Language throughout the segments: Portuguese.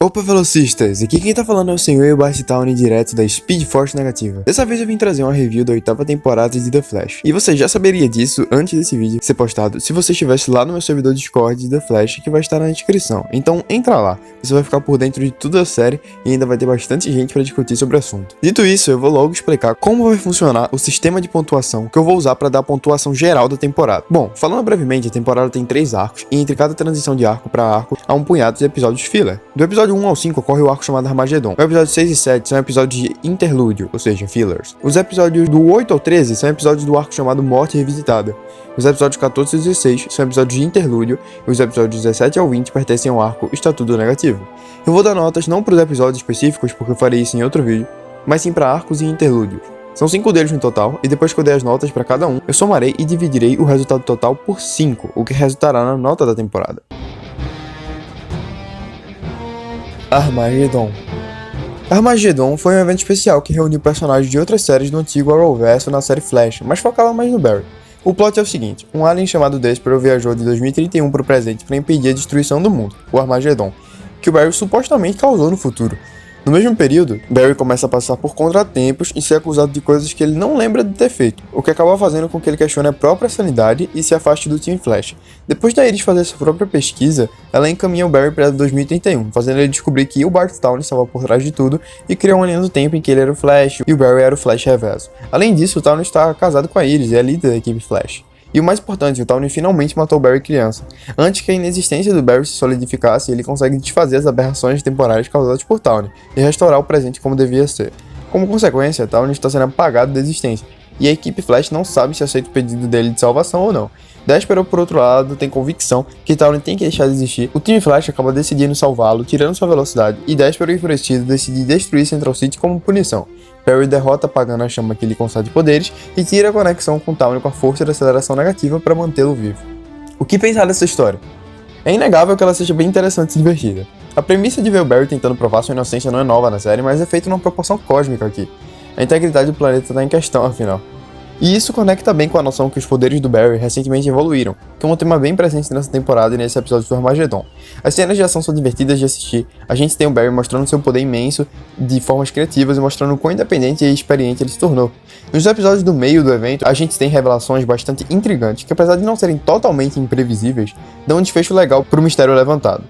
Opa, velocistas! Aqui quem tá falando é o senhor Eobard Town direto da Speed Force Negativa. Dessa vez eu vim trazer uma review da 8ª temporada de The Flash. E você já saberia disso antes desse vídeo ser postado se você estivesse lá no meu servidor Discord de The Flash, que vai estar na descrição. Então entra lá, você vai ficar por dentro de toda a série e ainda vai ter bastante gente para discutir sobre o assunto. Dito isso, eu vou logo explicar como vai funcionar o sistema de pontuação que eu vou usar para dar a pontuação geral da temporada. Bom, falando brevemente, a temporada tem 3 arcos e entre cada transição de arco para arco há um punhado de episódios filler. Do episódio 1 ao 5 ocorre o arco chamado Armagedon. O episódio 6 e 7 são episódios de interlúdio, ou seja, fillers. Os episódios do 8 ao 13 são episódios do arco chamado Morte Revisitada. Os episódios 14 e 16 são episódios de interlúdio e os episódios 17 ao 20 pertencem ao arco Estatuto Negativo. Eu vou dar notas não para os episódios específicos, porque eu farei isso em outro vídeo, mas sim para arcos e interlúdios. São 5 deles no total, e depois que eu der as notas para cada um, eu somarei e dividirei o resultado total por 5, o que resultará na nota da temporada. Armagedon. Armagedon foi um evento especial que reuniu personagens de outras séries do antigo Arrowverso na série Flash, mas focava mais no Barry. O plot é o seguinte: um alien chamado Despero viajou de 2031 para o presente para impedir a destruição do mundo, o Armagedon, que o Barry supostamente causou no futuro. No mesmo período, Barry começa a passar por contratempos e ser acusado de coisas que ele não lembra de ter feito, o que acaba fazendo com que ele questione a própria sanidade e se afaste do Team Flash. Depois da Iris fazer sua própria pesquisa, ela encaminha o Barry para 2031, fazendo ele descobrir que o Bart Town estava por trás de tudo e criou uma linha do tempo em que ele era o Flash e o Barry era o Flash reverso. Além disso, o Town está casado com a Iris e é líder da equipe Flash. E o mais importante, o Tawny finalmente matou o Barry criança. Antes que a inexistência do Barry se solidificasse, ele consegue desfazer as aberrações temporais causadas por Tawny e restaurar o presente como devia ser. Como consequência, Tawny está sendo apagado da existência, e a equipe Flash não sabe se aceita o pedido dele de salvação ou não. Despero, por outro lado, tem convicção que Tawny tem que deixar de existir. O Team Flash acaba decidindo salvá-lo, tirando sua velocidade, e Despero, enfurecido, decide destruir Central City como punição. Barry derrota apagando a chama que lhe concede poderes e tira a conexão com Tawny com a força de aceleração negativa para mantê-lo vivo. O que pensar dessa história? É inegável que ela seja bem interessante e divertida. A premissa de ver o Barry tentando provar sua inocência não é nova na série, mas é feita numa proporção cósmica aqui. A integridade do planeta está em questão, afinal. E isso conecta bem com a noção que os poderes do Barry recentemente evoluíram, que é um tema bem presente nessa temporada e nesse episódio do Armagedon. As cenas de ação são divertidas de assistir, a gente tem o Barry mostrando seu poder imenso de formas criativas e mostrando o quão independente e experiente ele se tornou. Nos episódios do meio do evento, a gente tem revelações bastante intrigantes, que apesar de não serem totalmente imprevisíveis, dão um desfecho legal pro mistério levantado.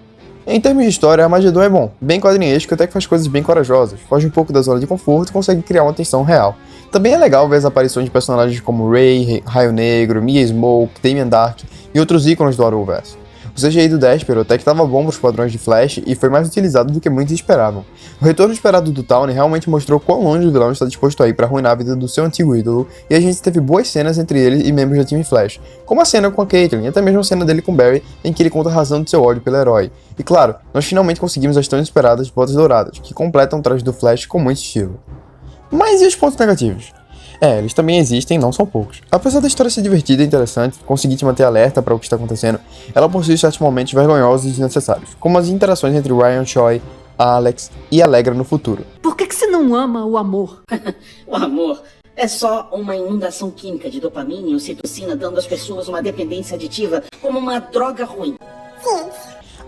Em termos de história, Armagedon é bom, bem quadrinhesco, até que faz coisas bem corajosas, foge um pouco da zona de conforto e consegue criar uma tensão real. Também é legal ver as aparições de personagens como Ray, Raio Negro, Mia Smoke, Damian Dark e outros ícones do Arrowverse. O CGI do Despero até que estava bom para os padrões de Flash e foi mais utilizado do que muitos esperavam. O retorno esperado do Tawny realmente mostrou quão longe o vilão está disposto a ir para arruinar a vida do seu antigo ídolo, e a gente teve boas cenas entre ele e membros da Team Flash, como a cena com a Caitlyn e até mesmo a cena dele com Barry, em que ele conta a razão do seu ódio pelo herói. E claro, nós finalmente conseguimos as tão esperadas botas douradas, que completam o traje do Flash com muito estilo. Mas e os pontos negativos? Eles também existem, não são poucos. Apesar da história ser divertida e interessante, conseguir te manter alerta para o que está acontecendo, ela possui certos momentos vergonhosos e desnecessários, como as interações entre Ryan Choi, Alex e Allegra no futuro. Por que você não ama o amor? O amor é só uma inundação química de dopamina e ocitocina, dando às pessoas uma dependência aditiva como uma droga ruim.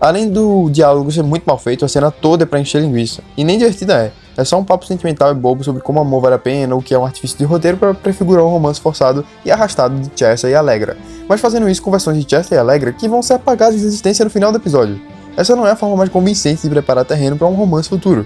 Além do diálogo ser muito mal feito, a cena toda é pra encher linguiça, e nem divertida é. É só um papo sentimental e bobo sobre como amor vale a pena, o que é um artifício de roteiro para prefigurar um romance forçado e arrastado de Chester e Allegra, mas fazendo isso com versões de Chester e Allegra que vão ser apagadas de existência no final do episódio. Essa não é a forma mais convincente de preparar terreno para um romance futuro.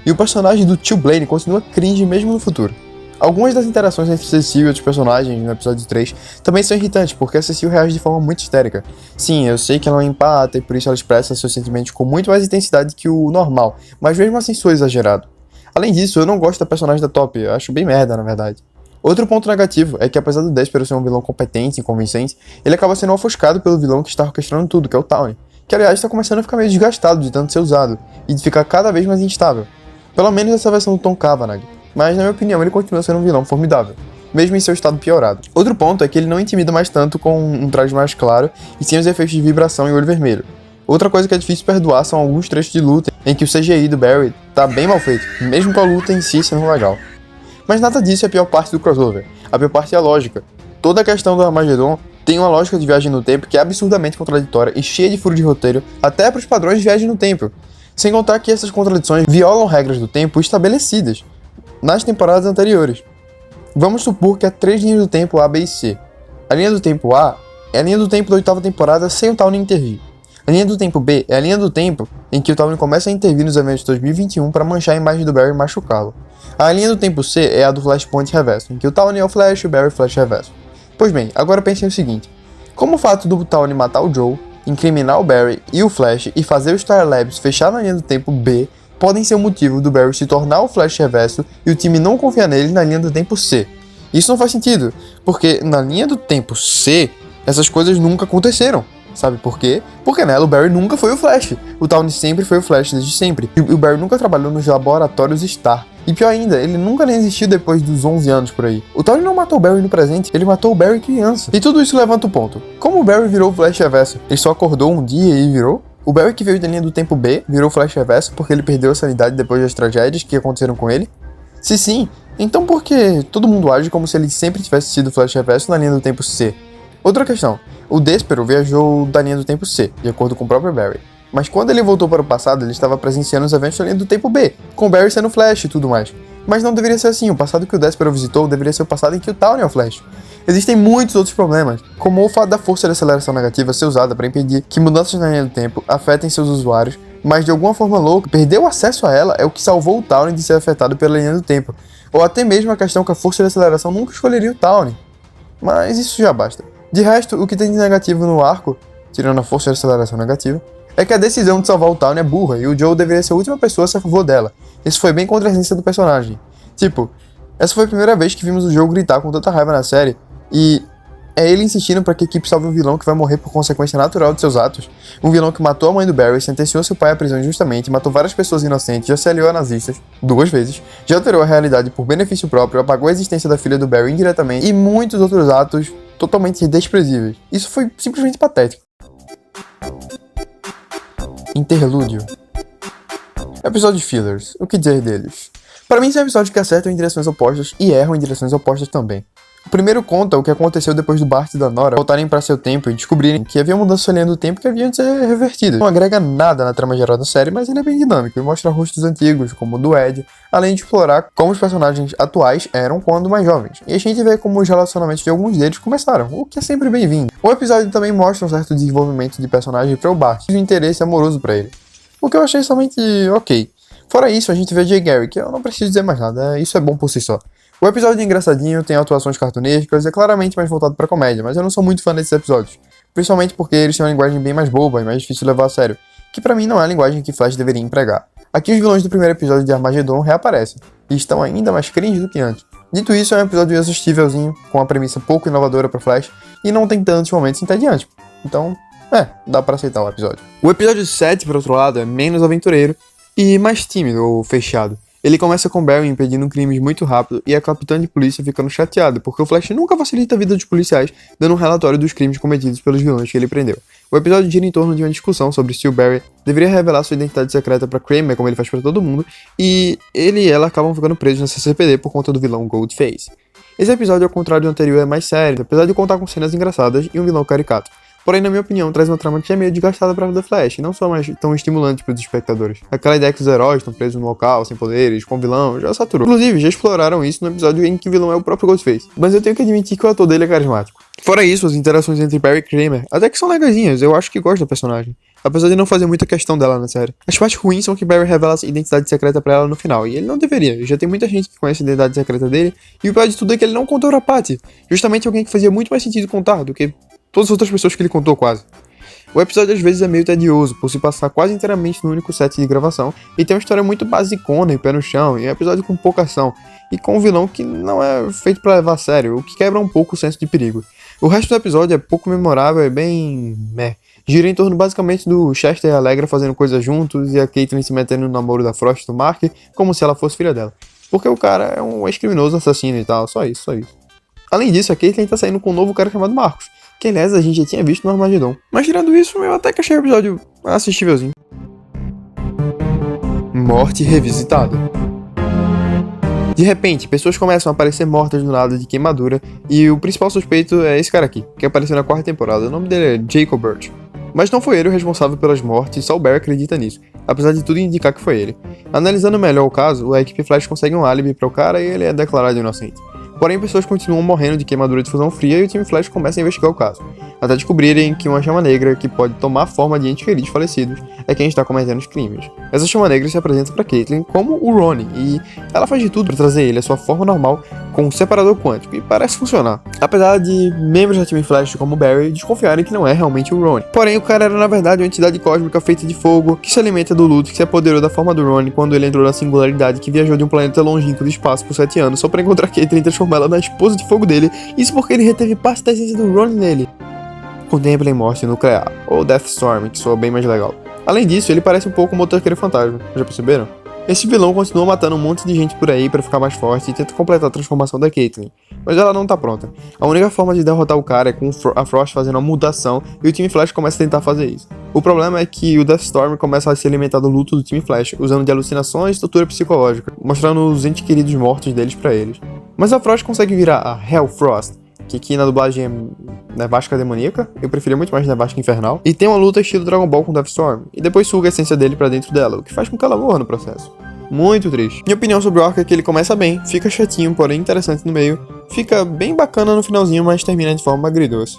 E o personagem do Tio Blaine continua cringe mesmo no futuro. Algumas das interações entre Cecile e outros personagens no episódio 3 também são irritantes, porque a Cecile reage de forma muito histérica. Sim, eu sei que ela é empata e por isso ela expressa seus sentimentos com muito mais intensidade que o normal, mas mesmo assim soa exagerado. Além disso, eu não gosto da personagem da Top, eu acho bem merda na verdade. Outro ponto negativo é que apesar do Despero ser um vilão competente e convincente, ele acaba sendo ofuscado pelo vilão que está orquestrando tudo, que é o Tawny, que aliás está começando a ficar meio desgastado de tanto ser usado, e de ficar cada vez mais instável. Pelo menos essa versão do Tom Cavanagh. Mas, na minha opinião, ele continua sendo um vilão formidável, mesmo em seu estado piorado. Outro ponto é que ele não intimida mais tanto com um traje mais claro e sem os efeitos de vibração e olho vermelho. Outra coisa que é difícil perdoar são alguns trechos de luta em que o CGI do Barry tá bem mal feito, mesmo com a luta em si sendo legal. Mas nada disso é a pior parte do crossover. A pior parte é a lógica. Toda a questão do Armagedon tem uma lógica de viagem no tempo que é absurdamente contraditória e cheia de furo de roteiro, até para os padrões de viagem no tempo. Sem contar que essas contradições violam regras do tempo estabelecidas nas temporadas anteriores. Vamos supor que há 3 linhas do tempo A, B e C. A linha do tempo A é a linha do tempo da 8ª temporada sem o Tawny intervir. A linha do tempo B é a linha do tempo em que o Tawny começa a intervir nos eventos de 2021 para manchar a imagem do Barry e machucá-lo. A linha do tempo C é a do Flashpoint reverso, em que o Tawny é o Flash e o Barry Flash reverso. Pois bem, agora pensem o seguinte: como o fato do Tawny matar o Joe, incriminar o Barry e o Flash e fazer o Star Labs fechar na linha do tempo B podem ser o motivo do Barry se tornar o Flash reverso e o time não confiar nele na linha do tempo C? Isso não faz sentido, porque na linha do tempo C, essas coisas nunca aconteceram. Sabe por quê? Porque nela o Barry nunca foi o Flash. O Tawny sempre foi o Flash desde sempre. E o Barry nunca trabalhou nos laboratórios Star. E pior ainda, ele nunca nem existiu depois dos 11 anos por aí. O Tawny não matou o Barry no presente, ele matou o Barry criança. E tudo isso levanta o ponto: como o Barry virou o Flash reverso? Ele só acordou um dia e virou? O Barry que veio da linha do tempo B virou o Flash reverso porque ele perdeu a sanidade depois das tragédias que aconteceram com ele? Se sim, então por que todo mundo age como se ele sempre tivesse sido o Flash reverso na linha do tempo C? Outra questão: o Despero viajou da linha do tempo C, de acordo com o próprio Barry. Mas quando ele voltou para o passado, ele estava presenciando os eventos da linha do tempo B, com o Barry sendo Flash e tudo mais. Mas não deveria ser assim, o passado que o Despero visitou deveria ser o passado em que o Tawny é o Flash. Existem muitos outros problemas, como o fato da força de aceleração negativa ser usada para impedir que mudanças na linha do tempo afetem seus usuários, mas de alguma forma louca, perder o acesso a ela é o que salvou o Tawny de ser afetado pela linha do tempo. Ou até mesmo a questão que a força de aceleração nunca escolheria o Tawny. Mas isso já basta. De resto, o que tem de negativo no arco, tirando a força de aceleração negativa, é que a decisão de salvar o Tawny é burra e o Joe deveria ser a última pessoa a ser a favor dela. Isso foi bem contra a essência do personagem. Tipo, essa foi a primeira vez que vimos o Joe gritar com tanta raiva na série, e é ele insistindo para que a equipe salve um vilão que vai morrer por consequência natural de seus atos. Um vilão que matou a mãe do Barry, sentenciou seu pai à prisão injustamente, matou várias pessoas inocentes, já se aliou a nazistas 2 vezes, já alterou a realidade por benefício próprio, apagou a existência da filha do Barry indiretamente e muitos outros atos totalmente desprezíveis. Isso foi simplesmente patético. Interlúdio. Episódio fillers. O que dizer deles? Para mim são episódios que acertam em direções opostas e erram em direções opostas também. O primeiro conta o que aconteceu depois do Bart e da Nora voltarem para seu tempo e descobrirem que havia mudanças além do tempo que haviam de ser revertidas. Não agrega nada na trama geral da série, mas ele é bem dinâmico e mostra rostos antigos, como o do Ed, além de explorar como os personagens atuais eram quando mais jovens. E a gente vê como os relacionamentos de alguns deles começaram, o que é sempre bem-vindo. O episódio também mostra um certo desenvolvimento de personagem para o Bart e um interesse amoroso para ele, o que eu achei somente ok. Fora isso, a gente vê Jay Garrick, que eu não preciso dizer mais nada, isso é bom por si só. O episódio é engraçadinho, tem atuações cartunescas, é claramente mais voltado pra comédia, mas eu não sou muito fã desses episódios, principalmente porque eles têm uma linguagem bem mais boba e mais difícil de levar a sério, que pra mim não é a linguagem que Flash deveria empregar. Aqui os vilões do primeiro episódio de Armageddon reaparecem, e estão ainda mais cringe do que antes. Dito isso, é um episódio assistívelzinho, com uma premissa pouco inovadora pra Flash, e não tem tantos momentos entediantes, então, dá pra aceitar o episódio. O episódio 7, por outro lado, é menos aventureiro, e mais tímido ou fechado. Ele começa com Barry impedindo crimes muito rápido e a capitã de polícia ficando chateada, porque o Flash nunca facilita a vida dos policiais, dando um relatório dos crimes cometidos pelos vilões que ele prendeu. O episódio gira em torno de uma discussão sobre se o Barry deveria revelar sua identidade secreta pra Kramer, como ele faz pra todo mundo, e ele e ela acabam ficando presos na CCPD por conta do vilão Goldface. Esse episódio, ao contrário do anterior, é mais sério, apesar de contar com cenas engraçadas e um vilão caricato. Porém, na minha opinião, traz uma trama que é meio desgastada pra The Flash, e não só mais tão estimulante pros espectadores. Aquela ideia que os heróis estão presos no local, sem poderes, com vilão, já saturou. Inclusive, já exploraram isso no episódio em que o vilão é o próprio Ghostface. Mas eu tenho que admitir que o ator dele é carismático. Fora isso, as interações entre Barry e Kramer até que são legaisinhas, eu acho que gosto da personagem. Apesar de não fazer muita questão dela na série. As partes ruins são que Barry revela a identidade secreta pra ela no final, e ele não deveria. Já tem muita gente que conhece a identidade secreta dele, e o pior de tudo é que ele não contou pra Patty. Justamente alguém que fazia muito mais sentido contar do que todas as outras pessoas que ele contou quase. O episódio às vezes é meio tedioso, por se passar quase inteiramente no único set de gravação, e tem uma história muito basicona e pé no chão, e é um episódio com pouca ação, e com um vilão que não é feito pra levar a sério, o que quebra um pouco o senso de perigo. O resto do episódio é pouco memorável e bem gira em torno basicamente do Chester e a Allegra fazendo coisas juntos, e a Caitlyn se metendo no namoro da Frost e do Mark, como se ela fosse filha dela. Porque o cara é um ex-criminoso assassino e tal, só isso. Além disso, a Caitlyn tá saindo com um novo cara chamado Marcos, que aliás a gente já tinha visto no Armageddon. Mas tirando isso, eu até que achei o episódio assistívelzinho. Morte revisitada. De repente, pessoas começam a aparecer mortas do nada de queimadura, e o principal suspeito é esse cara aqui, que apareceu na 4ª temporada. O nome dele é Jacob Burt. Mas não foi ele o responsável pelas mortes, só o Barry acredita nisso. apesar de tudo indicar que foi ele. Analisando melhor o caso, a equipe Flash consegue um álibi para o cara e ele é declarado inocente. Porém, pessoas continuam morrendo de queimadura de fusão fria e o time Flash começa a investigar o caso, até descobrirem que uma chama negra, que pode tomar a forma de entes queridos falecidos, é quem está cometendo os crimes. Essa chama negra se apresenta para Caitlyn como o Ronnie, e ela faz de tudo para trazer ele à sua forma normal com um separador quântico, e parece funcionar. Apesar de membros da time Flash como Barry desconfiarem que não é realmente o Ronnie. Porém, o cara era na verdade uma entidade cósmica feita de fogo, que se alimenta do luto, que se apoderou da forma do Ronnie quando ele entrou na singularidade, que viajou de um planeta longínquo do espaço por 7 anos, só para encontrar Caitlyn e transformar ela na esposa de fogo dele, isso porque ele reteve parte da essência do Ronnie nele. Contemplem morte nuclear, ou Deathstorm, que soa bem mais legal. Além disso, ele parece um pouco um motoqueiro fantasma, já perceberam? Esse vilão continua matando um monte de gente por aí pra ficar mais forte e tenta completar a transformação da Caitlyn, mas ela não tá pronta. A única forma de derrotar o cara é com a Frost fazendo uma mutação e o time Flash começa a tentar fazer isso. O problema é que o Deathstorm começa a se alimentar do luto do time Flash, usando de alucinações e estrutura psicológica, mostrando os entes queridos mortos deles pra eles. Mas a Frost consegue virar a Hellfrost, que aqui na dublagem é Nevasca Demoníaca, eu preferia muito mais Nevasca Infernal, e tem uma luta estilo Dragon Ball com Deathstorm, e depois suga a essência dele pra dentro dela, o que faz com que ela morra no processo. Muito triste. Minha opinião sobre o arco é que ele começa bem, fica chatinho, porém interessante no meio, fica bem bacana no finalzinho, mas termina de forma agridoce.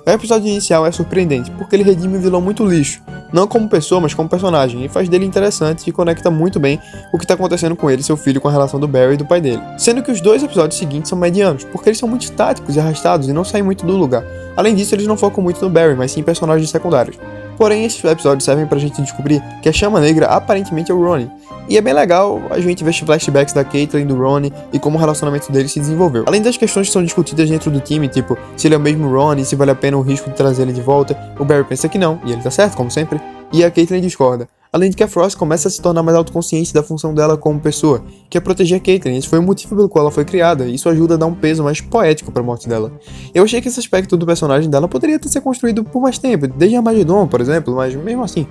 O episódio inicial é surpreendente, porque ele redime um vilão muito lixo, não como pessoa, mas como personagem, e faz dele interessante e conecta muito bem o que tá acontecendo com ele e seu filho com a relação do Barry e do pai dele. Sendo que os dois episódios seguintes são medianos, porque eles são muito estáticos e arrastados e não saem muito do lugar. Além disso, eles não focam muito no Barry, mas sim em personagens secundários. Porém, esses episódios servem pra gente descobrir que a Chama Negra aparentemente é o Ronnie. E é bem legal a gente ver flashbacks da Caitlyn e do Ronnie e como o relacionamento deles se desenvolveu. Além das questões que são discutidas dentro do time, tipo, se ele é o mesmo Ronnie, se vale a pena o risco de trazer ele de volta, o Barry pensa que não, e ele tá certo, como sempre, e a Caitlyn discorda. Além de que a Frost começa a se tornar mais autoconsciente da função dela como pessoa, que é proteger a Caitlyn. Esse foi o motivo pelo qual ela foi criada, e isso ajuda a dar um peso mais poético pra morte dela. Eu achei que esse aspecto do personagem dela poderia ter sido construído por mais tempo, desde Armageddon, por exemplo, mas mesmo assim.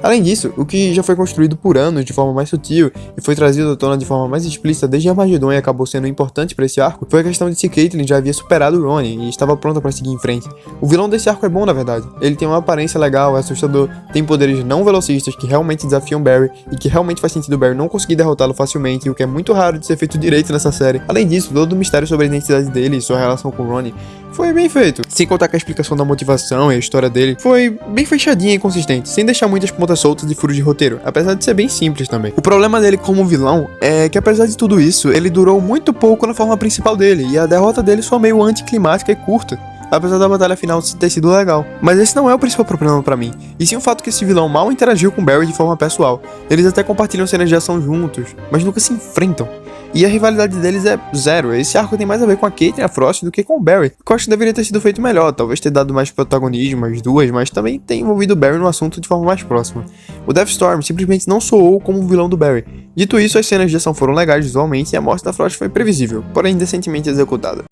Além disso, o que já foi construído por anos de forma mais sutil e foi trazido à tona de forma mais explícita desde Armageddon e acabou sendo importante para esse arco, foi a questão de se Caitlyn já havia superado o Ronnie e estava pronta para seguir em frente. O vilão desse arco é bom, na verdade. Ele tem uma aparência legal, é assustador, tem poderes não velocistas que realmente desafiam Barry e que realmente faz sentido Barry não conseguir derrotá-lo facilmente, o que é muito raro de ser feito direito nessa série. Além disso, todo o mistério sobre a identidade dele e sua relação com o Ronnie foi bem feito. Sem contar que a explicação da motivação e a história dele foi bem fechadinha e consistente, sem deixar muitas pontas soltas e furos de roteiro, apesar de ser bem simples também. O problema dele como vilão é que, apesar de tudo isso, ele durou muito pouco na forma principal dele, e a derrota dele só meio anticlimática e curta, apesar da batalha final ter sido legal. Mas esse não é o principal problema pra mim, e sim o fato que esse vilão mal interagiu com Barry de forma pessoal. Eles até compartilham cenas de ação juntos, mas nunca se enfrentam. E a rivalidade deles é zero. Esse arco tem mais a ver com a Caitlyn e a Frost do que com o Barry, que eu acho que deveria ter sido feito melhor, talvez ter dado mais protagonismo às duas, mas também ter envolvido o Barry no assunto de forma mais próxima. O Deathstorm simplesmente não soou como o vilão do Barry. Dito isso, as cenas de ação foram legais visualmente e a morte da Frost foi previsível, porém decentemente executada.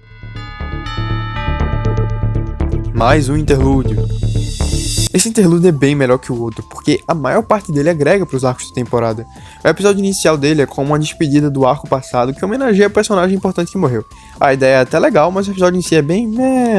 Mais um interlúdio. Esse interlúdio é bem melhor que o outro, porque a maior parte dele agrega para os arcos da temporada. O episódio inicial dele é como uma despedida do arco passado que homenageia o personagem importante que morreu. A ideia é até legal, mas o episódio em si é bem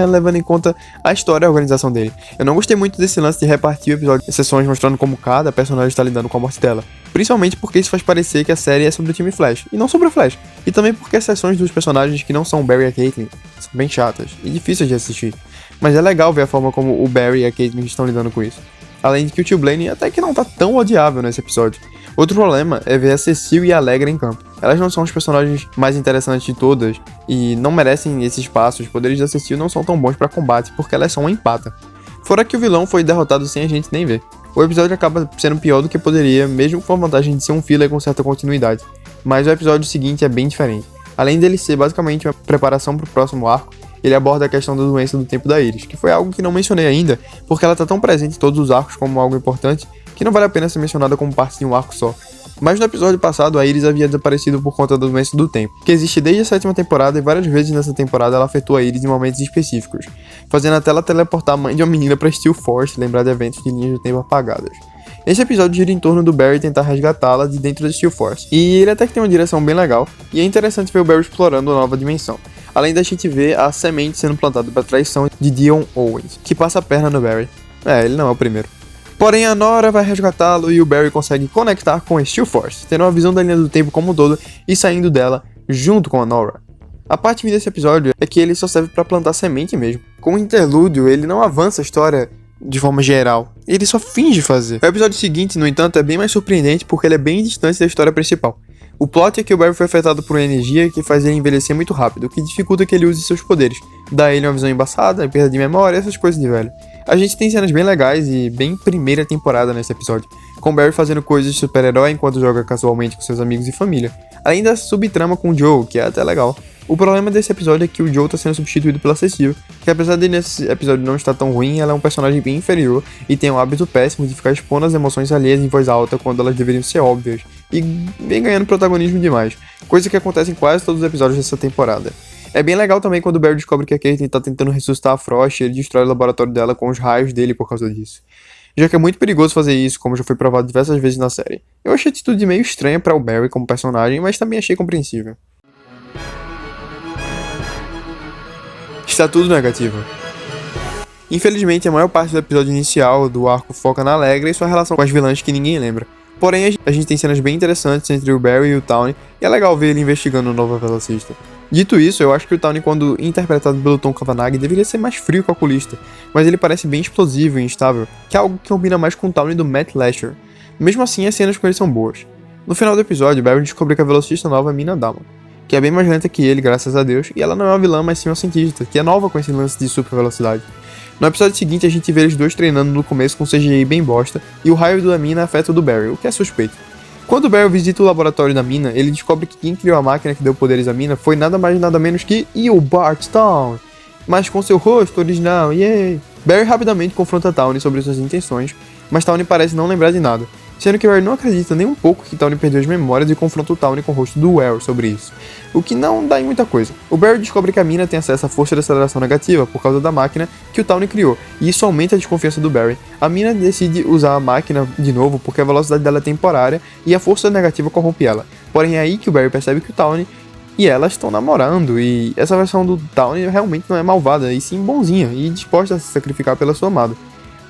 levando em conta a história e a organização dele. Eu não gostei muito desse lance de repartir o episódio em sessões mostrando como cada personagem está lidando com a morte dela. Principalmente porque isso faz parecer que a série é sobre o time Flash, e não sobre o Flash. E também porque as sessões dos personagens que não são o Barry e a Caitlyn são bem chatas e difíceis de assistir. Mas é legal ver a forma como o Barry e a Caitlyn estão lidando com isso. Além de que o tio Blaine até que não tá tão odiável nesse episódio. Outro problema é ver a Cecile e a Allegra em campo. Elas não são os personagens mais interessantes de todas e não merecem esse espaço. Os poderes da Cecile não são tão bons pra combate porque ela é só uma empata. Fora que o vilão foi derrotado sem a gente nem ver. O episódio acaba sendo pior do que poderia, mesmo com a vantagem de ser um filler com certa continuidade. Mas o episódio seguinte é bem diferente. Além dele ser basicamente uma preparação pro próximo arco, ele aborda a questão da doença do tempo da Iris, que foi algo que não mencionei ainda, porque ela tá tão presente em todos os arcos como algo importante, que não vale a pena ser mencionada como parte de um arco só. Mas no episódio passado, a Iris havia desaparecido por conta da doença do tempo, que existe desde a 7ª temporada e várias vezes nessa temporada ela afetou a Iris em momentos específicos, fazendo até ela teleportar a mãe de uma menina pra Steel Force, lembrar de eventos de linhas do tempo apagadas. Esse episódio gira em torno do Barry tentar resgatá-la de dentro da Steel Force, e ele até que tem uma direção bem legal, e é interessante ver o Barry explorando a nova dimensão. Além da gente ver a semente sendo plantada para traição de Dion Owens, que passa a perna no Barry. Ele não é o primeiro. Porém, a Nora vai resgatá-lo e o Barry consegue conectar com a Steel Force, tendo uma visão da linha do tempo como um todo e saindo dela junto com a Nora. A parte ruim desse episódio é que ele só serve pra plantar semente mesmo. Com o interlúdio, ele não avança a história de forma geral, ele só finge fazer. O episódio seguinte, no entanto, é bem mais surpreendente porque ele é bem distante da história principal. O plot é que o Barry foi afetado por uma energia que faz ele envelhecer muito rápido, o que dificulta que ele use seus poderes. Dá a ele uma visão embaçada, perda de memória, essas coisas de velho. A gente tem cenas bem legais e bem primeira temporada nesse episódio, com o Barry fazendo coisas de super-herói enquanto joga casualmente com seus amigos e família, além da subtrama com o Joe, que é até legal. O problema desse episódio é que o Joe está sendo substituído pela Cecile, que apesar de nesse episódio não estar tão ruim, ela é um personagem bem inferior e tem um hábito péssimo de ficar expondo as emoções alheias em voz alta quando elas deveriam ser óbvias, e vem ganhando protagonismo demais, coisa que acontece em quase todos os episódios dessa temporada. É bem legal também quando o Barry descobre que a Kate está tentando ressuscitar a Frost e ele destrói o laboratório dela com os raios dele por causa disso. Já que é muito perigoso fazer isso, como já foi provado diversas vezes na série. Eu achei a atitude meio estranha para o Barry como personagem, mas também achei compreensível. Está tudo negativo. Infelizmente, a maior parte do episódio inicial do arco foca na Allegra e sua relação com as vilãs que ninguém lembra. Porém, a gente tem cenas bem interessantes entre o Barry e o Tawny, e é legal ver ele investigando o novo velocista. Dito isso, eu acho que o Tawny, quando interpretado pelo Tom Cavanagh, deveria ser mais frio e calculista, mas ele parece bem explosivo e instável, que é algo que combina mais com o Tawny do Matt Lasher. Mesmo assim, as cenas com ele são boas. No final do episódio, Barry descobre que a velocista nova é Mina Damon, que é bem mais lenta que ele, graças a Deus, e ela não é uma vilã, mas sim uma cientista, que é nova com esse lance de super velocidade. No episódio seguinte, a gente vê eles dois treinando no começo com CGI bem bosta, e o raio da Mina afeta o do Barry, o que é suspeito. Quando o Barry visita o laboratório da Mina, ele descobre que quem criou a máquina que deu poderes à Mina foi nada mais nada menos que o Bart Stone, mas com seu rosto original, yay! Barry rapidamente confronta Tawny sobre suas intenções, mas Tawny parece não lembrar de nada, sendo que Barry não acredita nem um pouco que Tawny perdeu as memórias e confronta o Tawny com o rosto do Well sobre isso, o que não dá em muita coisa. O Barry descobre que a Mina tem acesso à força de aceleração negativa por causa da máquina que o Tawny criou, e isso aumenta a desconfiança do Barry. A Mina decide usar a máquina de novo porque a velocidade dela é temporária e a força negativa corrompe ela. Porém é aí que o Barry percebe que o Tawny e ela estão namorando, e essa versão do Tawny realmente não é malvada, e sim bonzinha, e disposta a se sacrificar pela sua amada.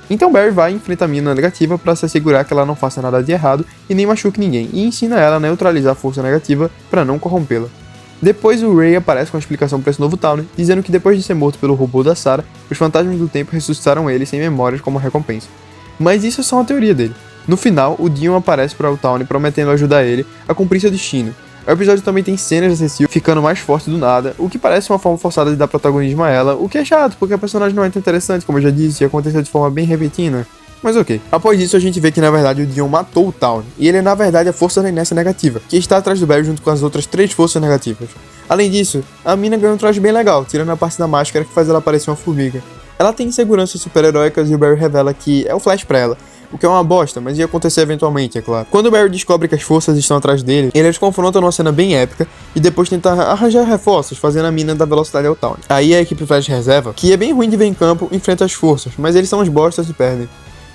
Então Barry vai enfrentar a Mina negativa para se assegurar que ela não faça nada de errado e nem machuque ninguém, e ensina ela a neutralizar a força negativa para não corrompê-la. Depois o Ray aparece com a explicação para esse novo Tawny, dizendo que depois de ser morto pelo robô da Sarah, os fantasmas do tempo ressuscitaram ele sem memórias como recompensa. Mas isso é só uma teoria dele. No final, o Dion aparece para o Tawny prometendo ajudar ele a cumprir seu destino. O episódio também tem cenas de Cecile ficando mais forte do nada, o que parece uma forma forçada de dar protagonismo a ela, o que é chato, porque a personagem não é tão interessante, como eu já disse, e aconteceu de forma bem repentina. Mas ok. Após isso, a gente vê que na verdade o Dion matou o Tawny, e ele é na verdade a força da inércia negativa, que está atrás do Barry junto com as outras 3 forças negativas. Além disso, a Mina ganha um traje bem legal, tirando a parte da máscara que faz ela parecer uma formiga. Ela tem inseguranças super-heróicas e o Barry revela que é o Flash pra ela, o que é uma bosta, mas ia acontecer eventualmente, é claro. Quando o Barry descobre que as forças estão atrás dele, eles confrontam numa cena bem épica e depois tenta arranjar reforços, fazendo a Mina da velocidade ao Tawny. Aí a equipe Flash reserva, que é bem ruim de ver em campo, enfrenta as forças, mas eles são uns bostas e perdem.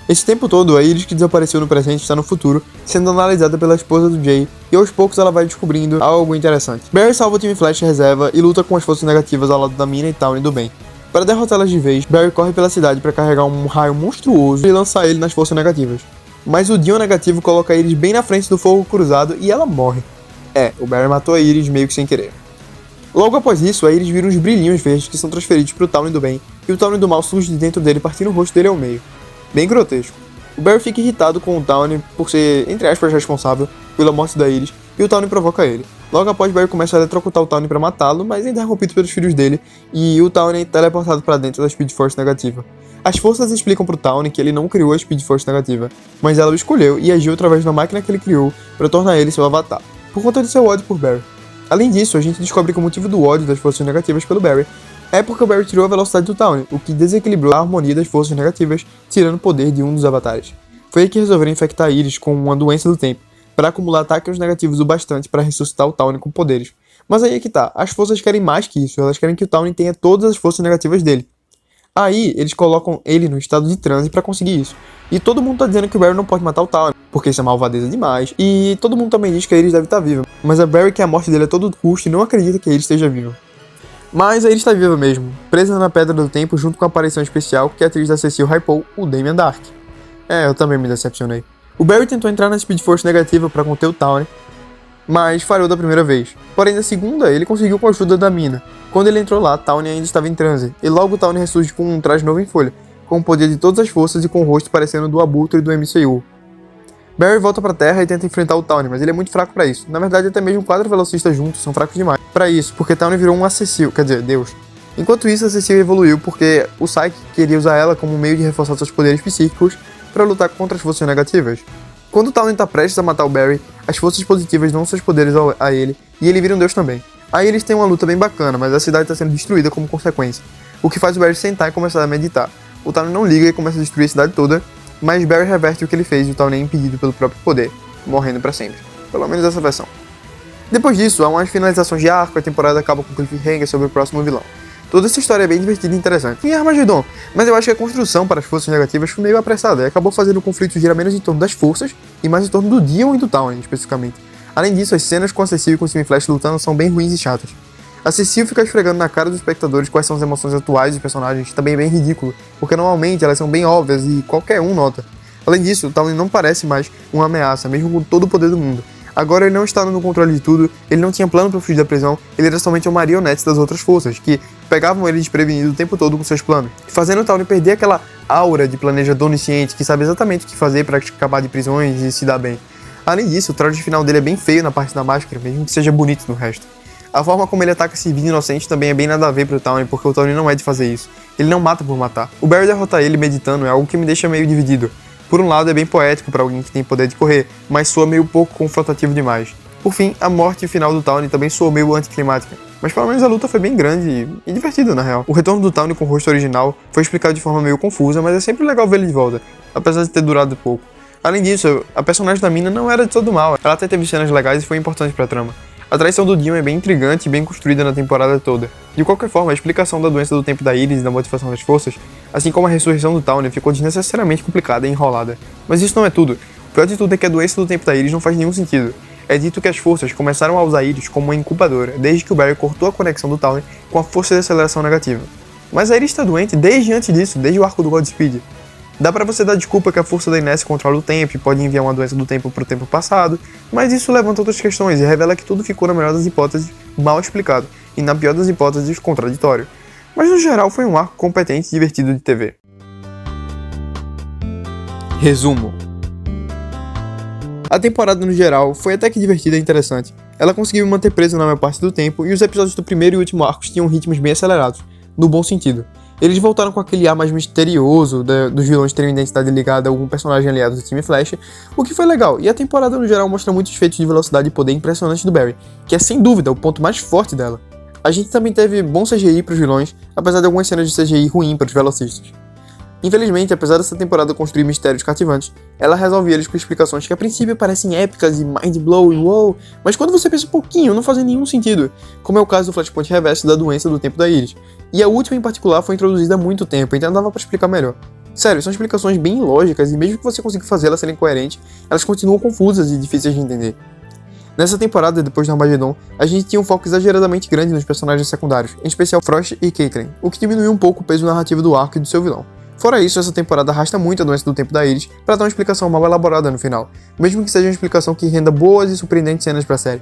Esse tempo todo, a Iris que desapareceu no presente está no futuro, sendo analisada pela esposa do Jay, e aos poucos ela vai descobrindo algo interessante. Barry salva o time Flash reserva e luta com as forças negativas ao lado da Mina e Tawny do bem. Para derrotá-las de vez, Barry corre pela cidade para carregar um raio monstruoso e lançar ele nas forças negativas. Mas o Dion negativo coloca a Iris bem na frente do fogo cruzado e ela morre. O Barry matou a Iris meio que sem querer. Logo após isso, a Iris vira uns brilhinhos verdes que são transferidos para o Tawny do bem, e o Tawny do mal surge de dentro dele partindo o rosto dele ao meio. Bem grotesco. O Barry fica irritado com o Tawny por ser, entre aspas, responsável pela morte da Iris, e o Tawny provoca ele. Logo após, Barry começa a eletrocutar o Tawny para matá-lo, mas é interrompido pelos filhos dele, e o Tawny é teleportado para dentro da Speed Force negativa. As forças explicam pro Tawny que ele não criou a Speed Force negativa, mas ela o escolheu e agiu através da máquina que ele criou para tornar ele seu avatar, por conta de seu ódio por Barry. Além disso, a gente descobre que o motivo do ódio das forças negativas pelo Barry é porque o Barry tirou a velocidade do Tawny, o que desequilibrou a harmonia das forças negativas, tirando o poder de um dos avatares. Foi aí que resolveram infectar Iris com uma doença do tempo, para acumular ataques negativos o bastante para ressuscitar o Tawny com poderes. Mas aí é que tá, as forças querem mais que isso, elas querem que o Tawny tenha todas as forças negativas dele. Aí, eles colocam ele no estado de transe para conseguir isso. E todo mundo tá dizendo que o Barry não pode matar o Tawny, porque isso é malvadeza demais. E todo mundo também diz que a Iris deve estar viva. Mas a Barry quer a morte dele a todo custo e não acredita que a Iris esteja viva. Mas a Iris está viva mesmo, presa na Pedra do Tempo junto com a aparição especial que é a atriz da Cecile Hypole, o Damien Dark. Eu também me decepcionei. O Barry tentou entrar na Speed Force negativa para conter o Tawny, mas falhou da primeira vez. Porém, na segunda, ele conseguiu com a ajuda da Mina. Quando ele entrou lá, Tawny ainda estava em transe, e logo Tawny ressurge com um traje novo em folha, com o poder de todas as forças e com o rosto parecendo do Abutre do MCU. Barry volta pra Terra e tenta enfrentar o Tawny, mas ele é muito fraco pra isso. Na verdade, até mesmo 4 velocistas juntos são fracos demais pra isso, porque Tawny virou um Cecil, quer dizer, Deus. Enquanto isso, a Cecil evoluiu porque o Psyche queria usar ela como um meio de reforçar seus poderes psíquicos para lutar contra as forças negativas. Quando o Tawny tá prestes a matar o Barry, as forças positivas dão seus poderes a ele, e ele vira um deus também. Aí eles têm uma luta bem bacana, mas a cidade tá sendo destruída como consequência, o que faz o Barry sentar e começar a meditar. O Tawny não liga e começa a destruir a cidade toda, mas Barry reverte o que ele fez e o Tawny é impedido pelo próprio poder, morrendo pra sempre. Pelo menos essa versão. Depois disso, há umas finalizações de arco e a temporada acaba com o cliffhanger sobre o próximo vilão. Toda essa história é bem divertida e interessante. E Armagedon, mas eu acho que a construção para as forças negativas foi meio apressada e acabou fazendo o conflito girar menos em torno das forças e mais em torno do Dion e do Tawny, especificamente. Além disso, as cenas com a Cecil e com o Steam Flash lutando são bem ruins e chatas. A Cecil fica esfregando na cara dos espectadores quais são as emoções atuais dos personagens, também é bem ridículo, porque normalmente elas são bem óbvias e qualquer um nota. Além disso, o Tawny não parece mais uma ameaça, mesmo com todo o poder do mundo. Agora ele não está no controle de tudo, ele não tinha plano para fugir da prisão, ele era somente uma marionete das outras forças, que pegavam ele desprevenido o tempo todo com seus planos, fazendo o Tawny perder aquela aura de planejador onisciente que sabe exatamente o que fazer para acabar de prisões e se dar bem. Além disso, o traje final dele é bem feio na parte da máscara, mesmo que seja bonito no resto. A forma como ele ataca civis inocentes também é bem nada a ver pro Tawny, porque o Tawny não é de fazer isso. Ele não mata por matar. O Barry derrotar ele meditando é algo que me deixa meio dividido. Por um lado é bem poético para alguém que tem poder de correr, mas soa meio pouco confrontativo demais. Por fim, a morte final do Tawny também soou meio anticlimática, mas pelo menos a luta foi bem grande e divertida na real. O retorno do Tawny com o rosto original foi explicado de forma meio confusa, mas é sempre legal ver ele de volta, apesar de ter durado pouco. Além disso, a personagem da Mina não era de todo mal, ela até teve cenas legais e foi importante pra trama. A traição do Dion é bem intrigante e bem construída na temporada toda. De qualquer forma, a explicação da doença do tempo da Iris e da motivação das forças, assim como a ressurreição do Tawny, ficou desnecessariamente complicada e enrolada. Mas isso não é tudo. O pior de tudo é que a doença do tempo da Iris não faz nenhum sentido. É dito que as forças começaram a usar Iris como uma incubadora, desde que o Barry cortou a conexão do Tawny com a força de aceleração negativa. Mas a Iris está doente desde antes disso, desde o arco do Godspeed. Dá pra você dar desculpa que a força da Inés controla o tempo e pode enviar uma doença do tempo pro tempo passado, mas isso levanta outras questões e revela que tudo ficou, na melhor das hipóteses, mal explicado, e na pior das hipóteses, contraditório. Mas no geral foi um arco competente e divertido de TV. Resumo. A temporada no geral foi até que divertida e interessante. Ela conseguiu me manter preso na maior parte do tempo e os episódios do primeiro e último arcos tinham ritmos bem acelerados, no bom sentido. Eles voltaram com aquele ar mais misterioso dos vilões terem identidade ligada a algum personagem aliado do time Flash, o que foi legal, e a temporada no geral mostra muitos feitos de velocidade e poder impressionantes do Barry, que é sem dúvida o ponto mais forte dela. A gente também teve bom CGI para os vilões, apesar de algumas cenas de CGI ruim para os velocistas. Infelizmente, apesar dessa temporada construir mistérios cativantes, ela resolve eles com explicações que a princípio parecem épicas e mind-blowing, wow, mas quando você pensa um pouquinho não fazem nenhum sentido, como é o caso do Flashpoint Reverso da doença do tempo da Iris. E a última em particular foi introduzida há muito tempo, então dava pra explicar melhor. Sério, são explicações bem ilógicas e mesmo que você consiga fazê-las serem coerentes, elas continuam confusas e difíceis de entender. Nessa temporada, depois do Armagedon, a gente tinha um foco exageradamente grande nos personagens secundários, em especial Frost e Caitlyn, o que diminuiu um pouco o peso narrativo do arco e do seu vilão. Fora isso, essa temporada arrasta muito a doença do tempo da Iris para dar uma explicação mal elaborada no final, mesmo que seja uma explicação que renda boas e surpreendentes cenas pra série.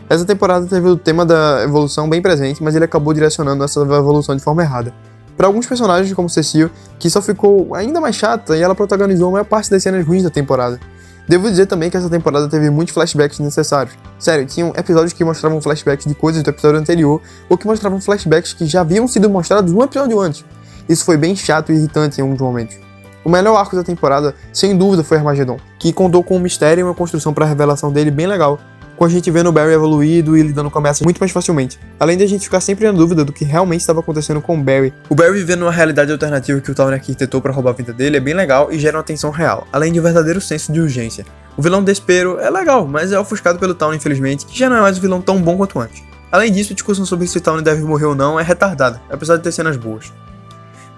Essa temporada teve o tema da evolução bem presente, mas ele acabou direcionando essa evolução de forma errada. Para alguns personagens, como Cecil, que só ficou ainda mais chata e ela protagonizou a maior parte das cenas ruins da temporada. Devo dizer também que essa temporada teve muitos flashbacks necessários. Sério, tinham episódios que mostravam flashbacks de coisas do episódio anterior, ou que mostravam flashbacks que já haviam sido mostrados um episódio antes. Isso foi bem chato e irritante em alguns momentos. O melhor arco da temporada, sem dúvida, foi Armagedon, que contou com um mistério e uma construção para a revelação dele bem legal, com a gente vendo o Barry evoluído e lidando com ameaças muito mais facilmente, além de a gente ficar sempre na dúvida do que realmente estava acontecendo com o Barry. O Barry vivendo uma realidade alternativa que o Tawny arquitetou para roubar a vida dele é bem legal e gera uma tensão real, além de um verdadeiro senso de urgência. O vilão Despero é legal, mas é ofuscado pelo Tawny infelizmente, que já não é mais um vilão tão bom quanto antes. Além disso, a discussão sobre se o Tawny deve morrer ou não é retardada, apesar de ter cenas boas.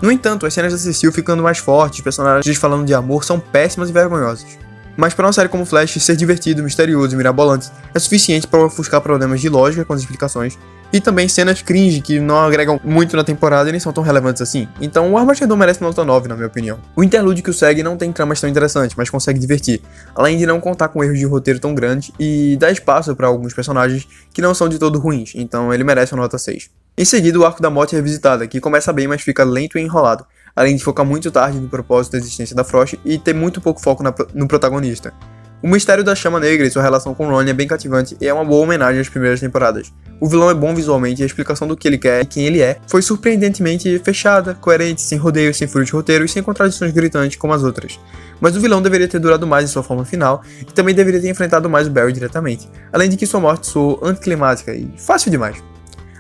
No entanto, as cenas da Cecil ficando mais fortes, personagens falando de amor, são péssimas e vergonhosas. Mas para uma série como Flash, ser divertido, misterioso e mirabolante é suficiente para ofuscar problemas de lógica com as explicações, e também cenas cringe que não agregam muito na temporada e nem são tão relevantes assim. Então o Armageddon merece nota 9, na minha opinião. O interlúdio que o segue não tem tramas tão interessantes, mas consegue divertir, além de não contar com erros de roteiro tão grandes e dar espaço para alguns personagens que não são de todo ruins, então ele merece uma nota 6. Em seguida, o arco da morte revisitada, que começa bem, mas fica lento e enrolado, além de focar muito tarde no propósito da existência da Frost e ter muito pouco foco no protagonista. O mistério da Chama Negra e sua relação com Ron é bem cativante e é uma boa homenagem às primeiras temporadas. O vilão é bom visualmente e a explicação do que ele quer e quem ele é foi surpreendentemente fechada, coerente, sem rodeios, sem furo de roteiro e sem contradições gritantes como as outras. Mas o vilão deveria ter durado mais em sua forma final e também deveria ter enfrentado mais o Barry diretamente, além de que sua morte soou anticlimática e fácil demais.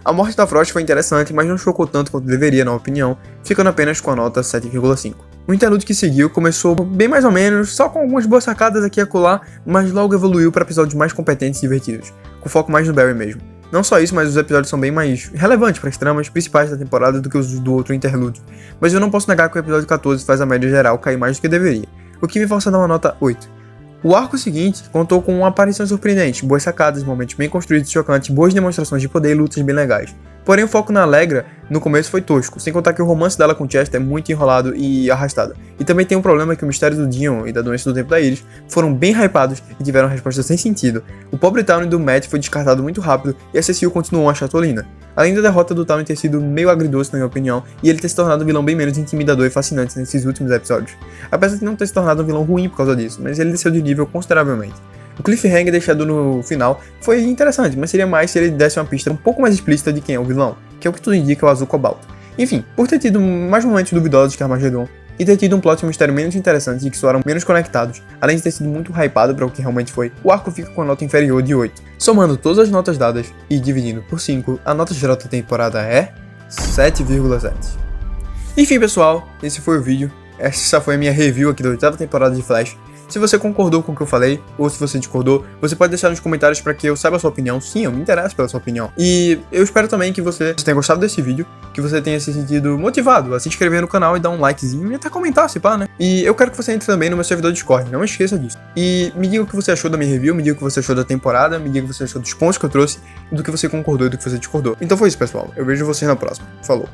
A morte da Frost foi interessante, mas não chocou tanto quanto deveria, na opinião, ficando apenas com a nota 7,5. O interlúdio que seguiu começou bem mais ou menos, só com algumas boas sacadas aqui e acolá, mas logo evoluiu para episódios mais competentes e divertidos, com foco mais no Barry mesmo. Não só isso, mas os episódios são bem mais relevantes para as tramas principais da temporada do que os do outro interlúdio. Mas eu não posso negar que o episódio 14 faz a média geral cair mais do que deveria, o que me força a dar uma nota 8. O arco seguinte contou com uma aparição surpreendente, boas sacadas, momentos bem construídos e chocantes, boas demonstrações de poder e lutas bem legais. Porém, o foco na Allegra no começo foi tosco, sem contar que o romance dela com Chester é muito enrolado e arrastado. E também tem um problema que o mistério do Dion e da doença do tempo da Iris foram bem hypados e tiveram respostas sem sentido. O pobre Tawny do Matt foi descartado muito rápido e a Cecile continuou uma chatolina. Além da derrota do Tawny ter sido meio agridoce na minha opinião, e ele ter se tornado um vilão bem menos intimidador e fascinante nesses últimos episódios. Apesar de não ter se tornado um vilão ruim por causa disso, mas ele desceu de nível consideravelmente. O cliffhanger deixado no final foi interessante, mas seria mais se ele desse uma pista um pouco mais explícita de quem é o vilão, que é o que tudo indica o Azul Cobalto. Enfim, por ter tido mais momentos duvidosos que Armageddon, e ter tido um plot e um mistério menos interessantes e que soaram menos conectados, além de ter sido muito hypado para o que realmente foi, o arco fica com a nota inferior de 8. Somando todas as notas dadas e dividindo por 5, a nota geral da temporada é 7,7. Enfim pessoal, esse foi o vídeo, essa foi a minha review aqui da 8ª temporada de Flash. Se você concordou com o que eu falei, ou se você discordou, você pode deixar nos comentários para que eu saiba a sua opinião. Sim, eu me interesso pela sua opinião. E eu espero também que você tenha gostado desse vídeo, que você tenha se sentido motivado a se inscrever no canal e dar um likezinho e até comentar, se pá, né? E eu quero que você entre também no meu servidor Discord, não esqueça disso. E me diga o que você achou da minha review, me diga o que você achou da temporada, me diga o que você achou dos pontos que eu trouxe, do que você concordou e do que você discordou. Então foi isso, pessoal. Eu vejo vocês na próxima. Falou!